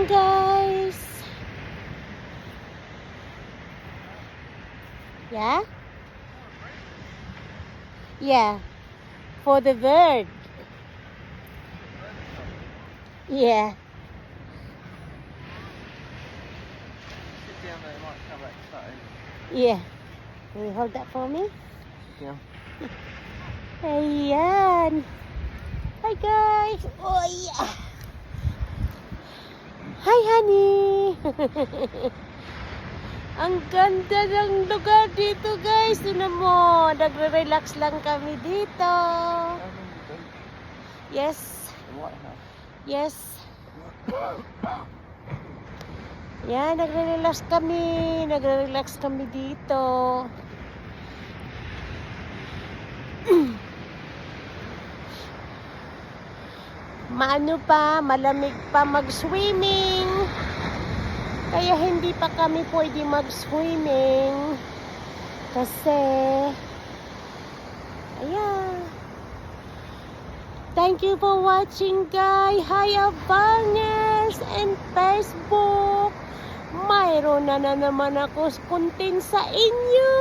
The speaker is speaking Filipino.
lang guys. Yeah? Yeah. For the bird. Yeah. Sit down there, it might come back starting. Yeah. Can you hold that for me? Sit down. Ayan. Hi guys. Oh yeah. Hi honey. Ang ganda ng lugar dito guys. Tignan mo. Nagre-relax lang kami dito. Yes. The White House. Yes. Yan, nagre-relax kami. Nagre-relax kami dito. Maano pa, malamig pa mag-swimming. Kaya hindi pa kami pwede mag-swimming. Kasi, ayan. Thank you for watching guys. Hi Abangers and Facebook. Mayroon na naman ako content sa inyo.